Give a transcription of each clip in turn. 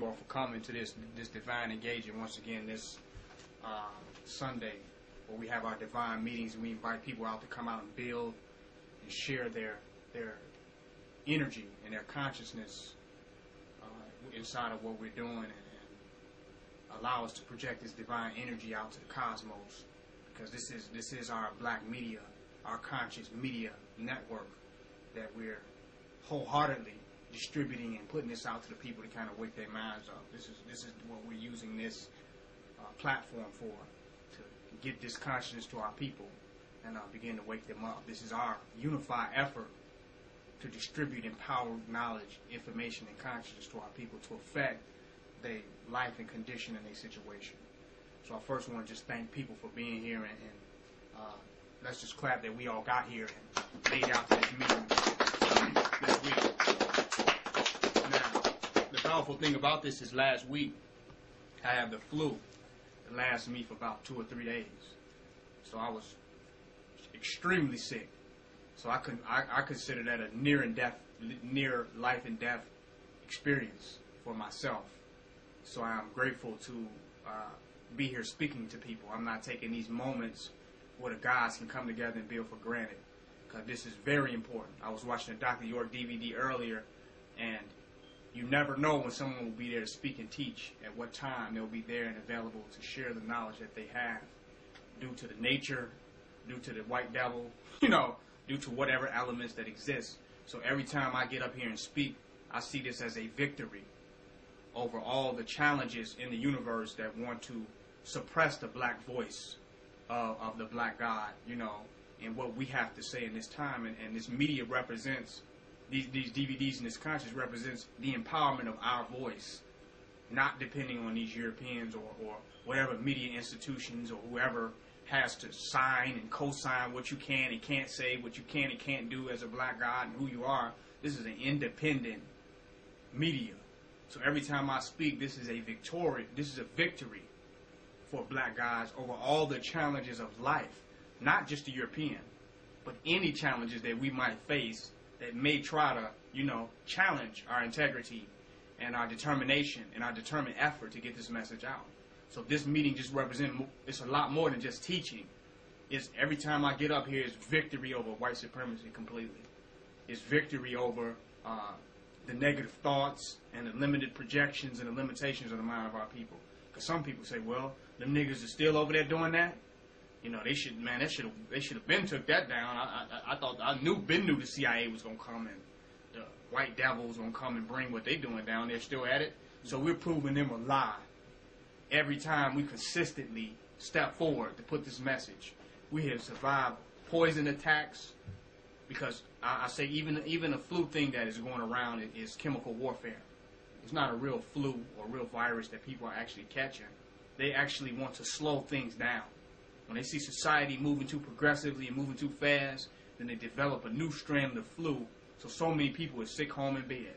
you all for coming to this divine engagement once again this Sunday, where we have our divine meetings and we invite people out to come out and build and share their energy and their consciousness inside of what we're doing, and allow us to project this divine energy out to the cosmos, because this is our black media, our conscious media network that we're wholeheartedly distributing and putting this out to the people to kind of wake their minds up. This is what we're using this platform for, to get this consciousness to our people and begin to wake them up. This is our unified effort to distribute empowered knowledge, information, and consciousness to our people to affect their life and condition and their situation. So I first want to just thank people for being here, and let's just clap that we all got here and made out to this meeting this week. Now, the powerful thing about this is last week I had the flu. It lasted me for about 2 or 3 days. So I was extremely sick. So I consider that a near life and death experience for myself. So I'm grateful to be here speaking to people. I'm not taking these moments where the guys can come together and build for granted, because this is very important. I was watching the z.york DVD earlier, and you never know when someone will be there to speak and teach, at what time they'll be there and available to share the knowledge that they have, due to the nature, due to the white devil, due to whatever elements that exist. So every time I get up here and speak, I see this as a victory over all the challenges in the universe that want to suppress the black voice of the black God, and what we have to say in this time. And this media represents, these DVDs and this conscious represents the empowerment of our voice, not depending on these Europeans or whatever media institutions or whoever has to sign and co-sign what you can and can't say, what you can and can't do as a black God and who you are. This is an independent media. So every time I speak, this is a victory for black guys over all the challenges of life, not just the European, but any challenges that we might face that may try to, challenge our integrity and our determination and our determined effort to get this message out. So this meeting just represents, it's a lot more than just teaching. It's every time I get up here, it's victory over white supremacy completely. It's victory over the negative thoughts and the limited projections and the limitations of the mind of our people. Because some people say, well, them niggas are still over there doing that. They should have been took that down. I knew the CIA was gonna come and the white devil was gonna come and bring what they doing down there. Still at it. So we're proving them a lie. Every time we consistently step forward to put this message, we have survived poison attacks, because I say even a flu thing that is going around is chemical warfare. It's not a real flu or real virus that people are actually catching. They actually want to slow things down. When they see society moving too progressively and moving too fast, then they develop a new strand of the flu, so many people are sick home in bed.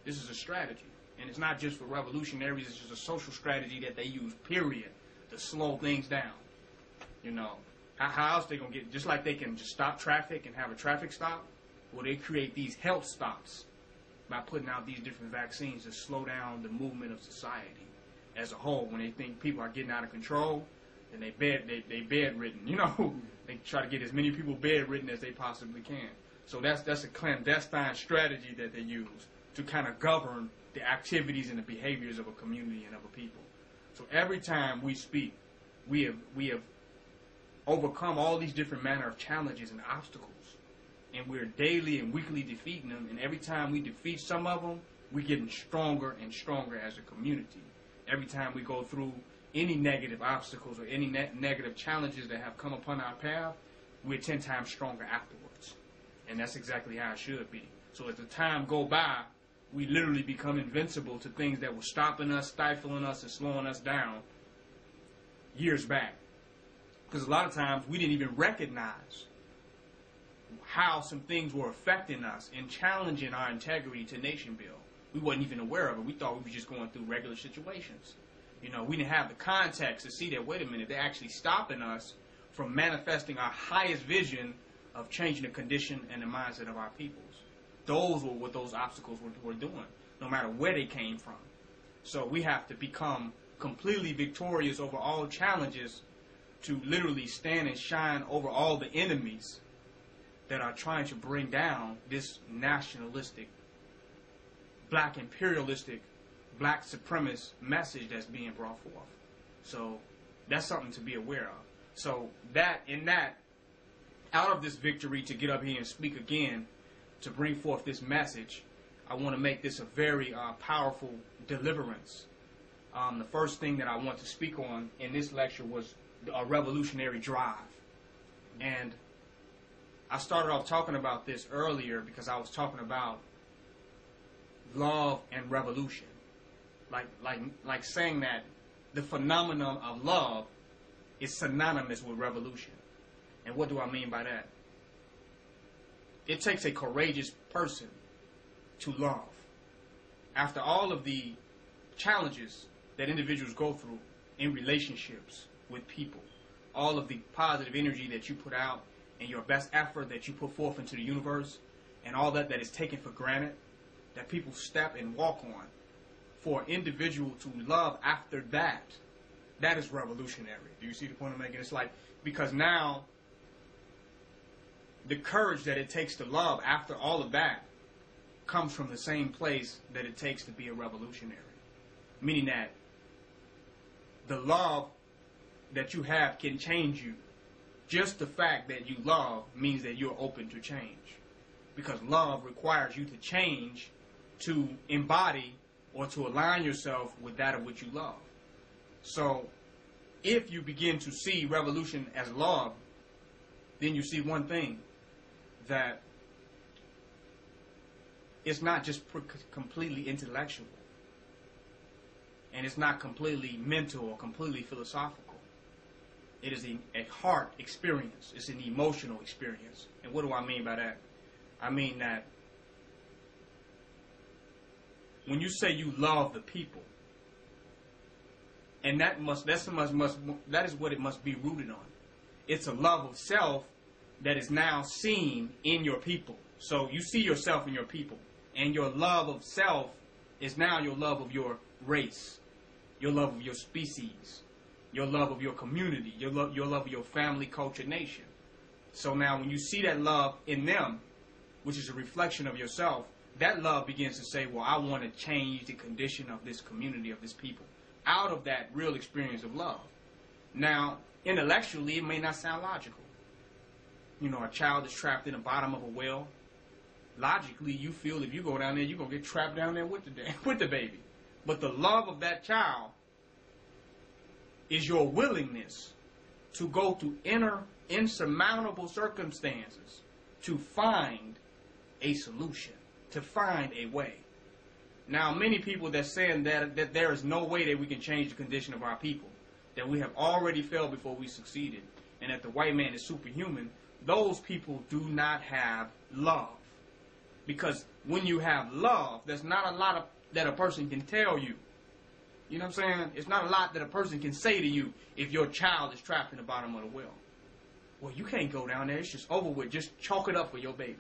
This is a strategy. And it's not just for revolutionaries, it's just a social strategy that they use, period, to slow things down. How else they going to get, just like they can just stop traffic and have a traffic stop, well, they create these health stops by putting out these different vaccines to slow down the movement of society as a whole. When they think people are getting out of control, then they bedridden, they try to get as many people bedridden as they possibly can. So that's a clandestine strategy that they use to kind of govern the activities and the behaviors of a community and of a people. So every time we speak, we have overcome all these different manner of challenges and obstacles, and we're daily and weekly defeating them. And every time we defeat some of them, we're getting stronger and stronger as a community. Every time we go through any negative obstacles or any negative challenges that have come upon our path, we're 10 times stronger afterwards. And that's exactly how it should be. So as the time go by, we literally become invincible to things that were stopping us, stifling us, and slowing us down years back. Because a lot of times we didn't even recognize how some things were affecting us and challenging our integrity to nation build. We wasn't even aware of it. We thought we were just going through regular situations. We didn't have the context to see that, wait a minute, they're actually stopping us from manifesting our highest vision of changing the condition and the mindset of our peoples. Those were what those obstacles were doing, no matter where they came from. So we have to become completely victorious over all challenges to literally stand and shine over all the enemies that are trying to bring down this nationalistic, black imperialistic, black supremacist message that's being brought forth. So that's something to be aware of. So out of this victory, to get up here and speak again, to bring forth this message, I want to make this a very powerful deliverance. The first thing that I want to speak on in this lecture was a revolutionary drive. And I started off talking about this earlier because I was talking about love and revolution. Like saying that the phenomenon of love is synonymous with revolution. And what do I mean by that? It takes a courageous person to love. After all of the challenges that individuals go through in relationships with people, all of the positive energy that you put out and your best effort that you put forth into the universe, and all that is taken for granted, that people step and walk on, for an individual to love after that, that is revolutionary. Do you see the point I'm making? It's like, because now the courage that it takes to love after all of that comes from the same place that it takes to be a revolutionary. Meaning that the love that you have can change you. Just the fact that you love means that you're open to change. Because love requires you to change to embody or to align yourself with that of which you love. So if you begin to see revolution as love, then you see one thing, that it's not just completely intellectual, and it's not completely mental or completely philosophical. It is a heart experience. It's an emotional experience. And what do I mean by that? I mean that when you say you love the people, and that is what it must be rooted on. It's a love of self that is now seen in your people. So you see yourself in your people, and your love of self is now your love of your race, your love of your species, your love of your community, your love of your family, culture, nation. So now when you see that love in them, which is a reflection of yourself, that love begins to say, well, I want to change the condition of this community, of this people, out of that real experience of love. Now, intellectually, it may not sound logical. You know, a child is trapped in the bottom of a well. Logically, you feel if you go down there, you're going to get trapped down there with the baby. But the love of that child is your willingness to go to insurmountable circumstances to find a solution, to find a way. Now, many people that saying that there is no way that we can change the condition of our people, that we have already failed before we succeeded, and that the white man is superhuman, those people do not have love. Because when you have love, there's not a lot that a person can tell you. You know what I'm saying? It's not a lot that a person can say to you if your child is trapped in the bottom of the well. Well, you can't go down there. It's just over with. Just chalk it up for your baby.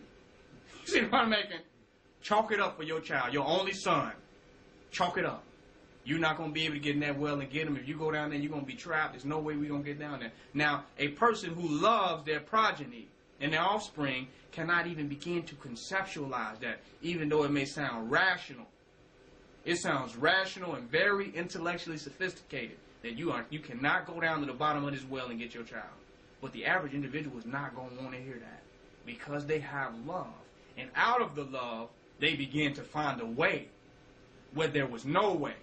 You see what I'm making? Chalk it up for your child, your only son. Chalk it up. You're not going to be able to get in that well and get him. If you go down there, you're going to be trapped. There's no way we're going to get down there. Now, a person who loves their progeny and their offspring cannot even begin to conceptualize that, even though it may sound rational. It sounds rational and very intellectually sophisticated that you cannot go down to the bottom of this well and get your child. But the average individual is not going to want to hear that because they have love. And out of the love, they begin to find a way where there was no way.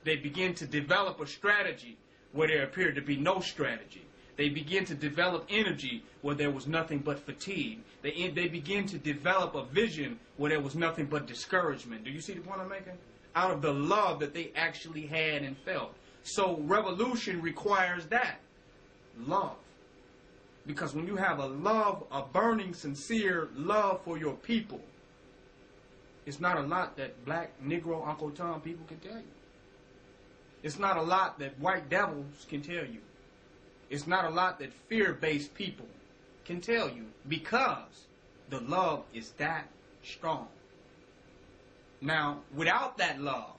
They begin to develop a strategy where there appeared to be no strategy. They begin to develop energy where there was nothing but fatigue. They begin to develop a vision where there was nothing but discouragement. Do you see the point I'm making? Out of the love that they actually had and felt. So revolution requires that. Love. Because when you have a burning, sincere love for your people, it's not a lot that black, Negro, Uncle Tom people can tell you. It's not a lot that white devils can tell you. It's not a lot that fear-based people can tell you because the love is that strong. Now, without that love,